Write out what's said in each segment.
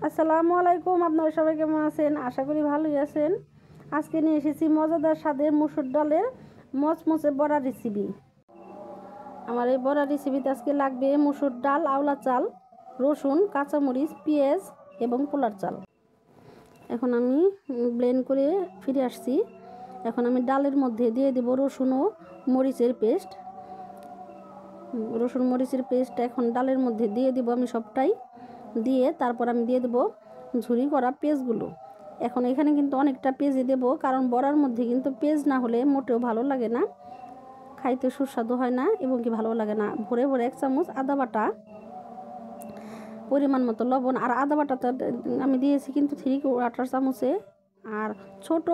আসসালামু আলাইকুম। আপনারা সবাই কেমন আছেন? আশা করি ভালোই আছেন। আজকে নিয়ে এসেছি মজাদার স্বাদের মসুর ডালের মচমচে বড়া রেসিপি। আমার এই বড়া রেসিপিতে আজকে লাগবে মসুর ডাল, আওলা চাল, রসুন, কাঁচামরিচ, পেঁয়াজ এবং পোলার চাল। এখন আমি ব্লেন্ড করে ফিরে আসছি। এখন আমি ডালের মধ্যে দিয়ে দেব রসুন ও মরিচের পেস্ট। রসুন মরিচের পেস্ট এখন ডালের মধ্যে দিয়ে দেব আমি সবটাই। দিয়ে তারপর আমি দিয়ে দেবো ঝুরি করা পেঁয়াজগুলো। এখন এখানে কিন্তু অনেকটা পেঁয়াজই দেবো, কারণ বড়ার মধ্যে কিন্তু পেঁয়াজ না হলে মোটেও ভালো লাগে না, খাইতে সুস্বাদু হয় না এবং কি ভালো লাগে না। ভরে ভরে 1 চামচ আদা বাটা, পরিমাণ মতো লবণ, আর আদা বাটাটা আমি দিয়েছি কিন্তু 3/4 চামচে, আর ছোট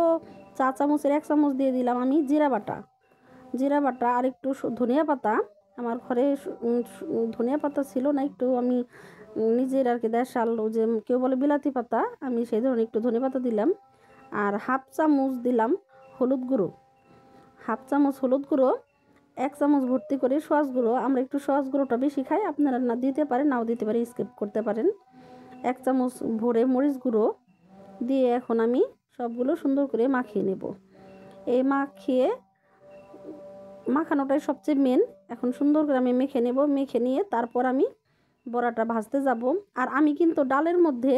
চা চামচের 1 চামচ দিয়ে দিলাম আমি জিরা বাটা, আর একটু ধনিয়া পাতা। আমার ঘরে ধনিয়া পাতা ছিল না, একটু আমি নিজের আর কি দেশাল, যে কেউ বলে বিলাতি পাতা, আমি সেই ধরনের একটু ধনিয়া পাতা দিলাম। আর 1/2 চামচ দিলাম হলুদ গুঁড়ো, 1/2 চামচ হলুদ গুঁড়ো, 1 চামচ ভর্তি করে সস গুঁড়ো। আমরা একটু সস গুঁড়োটা বেশি খাই, আপনারা না দিতে পারেন, নাও দিতে পারেন, স্কিপ করতে পারেন। 1 চামচ ভরে মরিচ গুঁড়ো দিয়ে এখন আমি সবগুলো সুন্দর করে মাখিয়ে নেব। এই মাখানোটাই সবচেয়ে মেন। এখন সুন্দর করে আমি মেখে নেব। মেখে নিয়ে তারপর আমি বড়াটা ভাজতে যাব। আর আমি কিন্তু ডালের মধ্যে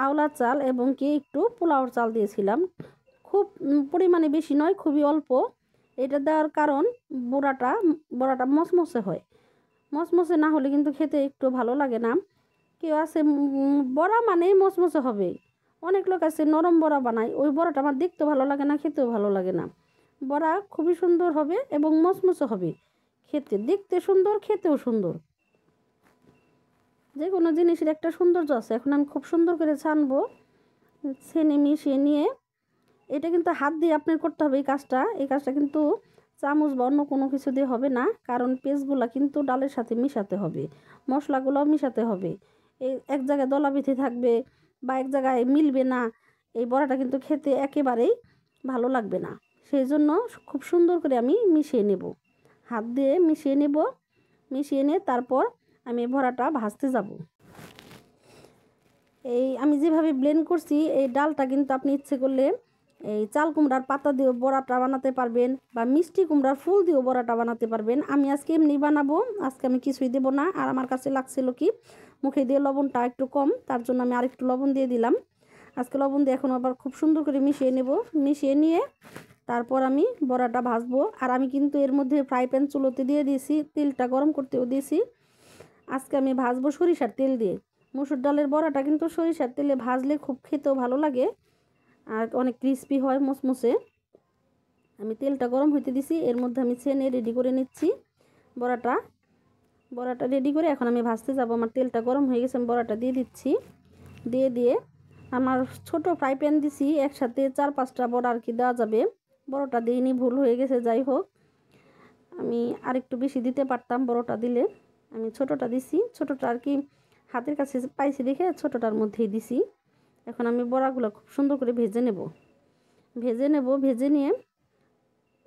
আওলা চাল এবং কি একটু পোলাওর চাল দিয়েছিলাম, খুব পরিমাণে বেশি নয়, খুবই অল্প। এটা দেওয়ার কারণ বড়াটা মচমচে হয়। মচমচে না হলে কিন্তু খেতে একটু ভালো লাগে না। কেউ আছে বড়া মানেই মচমচে হবে, অনেক লোক আছে নরম বড়া বানায়, ওই বড়াটা আমার দেখতেও ভালো লাগে না, খেতেও ভালো লাগে না। বড়া খুবই সুন্দর হবে এবং মচমচে হবে, খেতে দেখতে সুন্দর, খেতেও সুন্দর। যে কোনো জিনিসের একটা সৌন্দর্য আছে। এখন আমি খুব সুন্দর করে ছানবো। ছেনে মিশিয়ে নিয়ে এটা কিন্তু হাত দিয়ে আপনার করতে হবে এই কাজটা কিন্তু চামচ বা অন্য কোনো কিছু দিয়ে হবে না, কারণ পেস্টগুলো কিন্তু ডালের সাথে মিশাতে হবে, মশলাগুলোও মিশাতে হবে। এই এক জায়গায় দলা বেঁধে থাকবে বা এক জায়গায় মিলবে না, এই বড়াটা কিন্তু খেতে একেবারেই ভালো লাগবে না। সেই জন্য খুব সুন্দর করে আমি মিশিয়ে নেব, হাত দিয়ে মিশিয়ে নেব। মিশিয়ে নিয়ে তারপর আমি বড়াটা ভাজতে যাব। এই আমি যেভাবে ব্লেন্ড করছি, এই ডালটা কিন্তু আপনি ইচ্ছে করলে এই চাল কুমড়ার পাতা দিয়েও বড়াটা বানাতে পারবেন, বা মিষ্টি কুমড়ার ফুল দিয়েও বড়াটা বানাতে পারবেন। আমি আজকে এমনি বানাবো, আজকে আমি কিছুই দেবো না। আর আমার কাছে লাগছিল কি মুখে দিয়ে লবণটা একটু কম, তার জন্য আমি আরেকটু লবণ দিয়ে দিলাম। আজকে লবণ দিয়ে এখন আবার খুব সুন্দর করে মিশিয়ে নেব। মিশিয়ে নিয়ে তারপর আমি বড়াটা ভাজবো। আর আমি কিন্তু এর মধ্যে ফ্রাই প্যান চুলোতে দিয়ে দিয়েছি, তেলটা গরম করতেও দিয়েছি। আজকে আমি ভাজবো সরিষার তেল দিয়ে। মসুর ডালের বড়াটা কিন্তু সরিষার তেলে ভাজলে খুব খেতেও ভালো লাগে আর অনেক ক্রিস্পি হয়, মুচমুচে। আমি তেলটা গরম হইতে দিছি, এর মধ্যে আমি ছেনে রেডি করে নিচ্ছি বড়াটা রেডি করে এখন আমি ভাজতে যাব। আমার তেলটা গরম হয়ে গেছে, আমি বড়াটা দিয়ে দিচ্ছি। দিয়ে আমার ছোট ফ্রাই প্যান দিছি, একসাথে 4-5টা বড়া আর কি দেওয়া যাবে। বড়টা দিইনি, ভুল হয়ে গেছে, যাই হোক আমি আরেকটু বেশি দিতে পারতাম। বড়টা দিলে আমি ছোটোটা দিছি, ছোটোটা আর কি হাতের কাছে পাইছি দেখে ছোটোটার মধ্যেই দিছি। এখন আমি বড়াগুলো খুব সুন্দর করে ভেজে নেব। ভেজে নিয়ে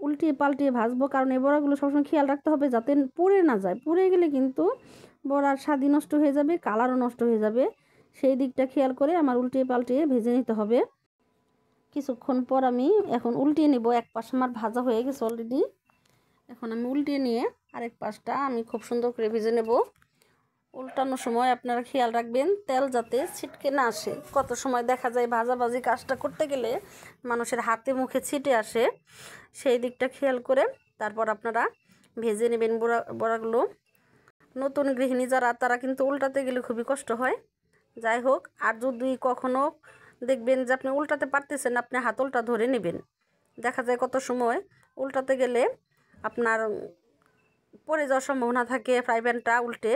উল্টিয়ে পাল্টিয়ে ভাজবো, কারণ এই বড়াগুলো সবসময় খেয়াল রাখতে হবে যাতে পুড়ে না যায়। পুড়ে গেলে কিন্তু বড়ার স্বাদই নষ্ট হয়ে যাবে, কালারও নষ্ট হয়ে যাবে। সেই দিকটা খেয়াল করে আমার উল্টিয়ে পাল্টিয়ে ভেজে নিতে হবে। কিছুক্ষণ পর আমি এখন উল্টিয়ে নেব। এক পাশ আমার ভাজা হয়ে গেছে অলরেডি। এখন আমি উল্টিয়ে নিয়ে আরেক পাশটা আমি খুব সুন্দর করে ভেজে নেব। উল্টানোর সময় আপনারা খেয়াল রাখবেন তেল যাতে ছিটকে না আসে। কত সময় দেখা যায় ভাজাভাজি কাজটা করতে গেলে মানুষের হাতে মুখে ছিটে আসে, সেই দিকটা খেয়াল করে তারপর আপনারা ভেজে নেবেন বড়াগুলো। নতুন গৃহিণী যারা, তারা কিন্তু উল্টাতে গেলে খুবই কষ্ট হয়। যাই হোক, আর যদি কখনো দেখবেন যে আপনি উল্টাতে পারতেছেন, আপনি হাতলটা ধরে নেবেন। দেখা যায় কত সময় উল্টাতে গেলে আপনার পড়ে যাওয়ার সম্ভাবনা থাকে ফ্রাই প্যানটা উল্টে,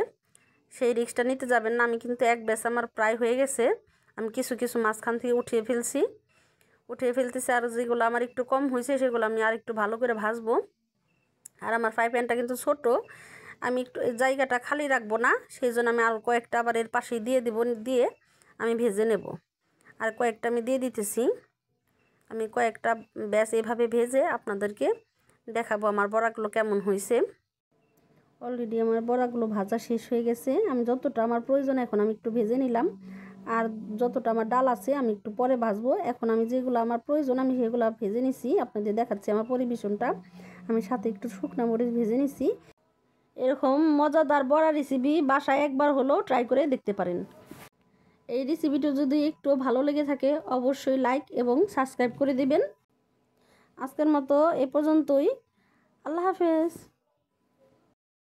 সেই রিস্কটা নিতে যাবেন না। আমি কিন্তু এক ব্যাচ আমার প্রায় হয়ে গেছে, আমি কিছু মাঝখান থেকে উঠিয়ে ফেলতেছি। আর যেগুলো আমার একটু কম হয়েছে সেগুলো আমি আর একটু ভালো করে ভাজবো। আর আমার ফ্রাই প্যানটা কিন্তু ছোট, আমি একটু জায়গাটা খালি রাখবো না, সেই জন্য আমি আর কয়েকটা আবার এর পাশেই দিয়ে দিয়ে আমি ভেজে নেব। আর কয়েকটা আমি দিয়ে দিতেছি। আমি কয়েকটা ব্যাচ এভাবে ভেজে আপনাদেরকে দেখাবো আমার বড়াগুলো কেমন হয়েছে। অলরেডি আমার বড়াগুলো ভাজা শেষ হয়ে গেছে। আমি যতটা আমার প্রয়োজন এখন আমি একটু ভেজে নিলাম। আর যতটা আমার ডাল আছে আমি একটু পরে ভাজবো। এখন আমি যেগুলো আমার প্রয়োজন আমি সেগুলো ভেজে নিছি, আপনাদের দেখাচ্ছি আমার পরিবেশনটা। আমি সাথে একটু শুকনো মরিচ ভেজে নিছি। এরকম মজাদার বড়া রেসিপি বাসায় একবার হলেও ট্রাই করে দেখতে পারেন। এই রেসিপিটা যদি একটু ভালো লেগে থাকে অবশ্যই লাইক এবং সাবস্ক্রাইব করে দিবেন। আজকের মতো এ পর্যন্তই। আল্লাহ হাফেজ।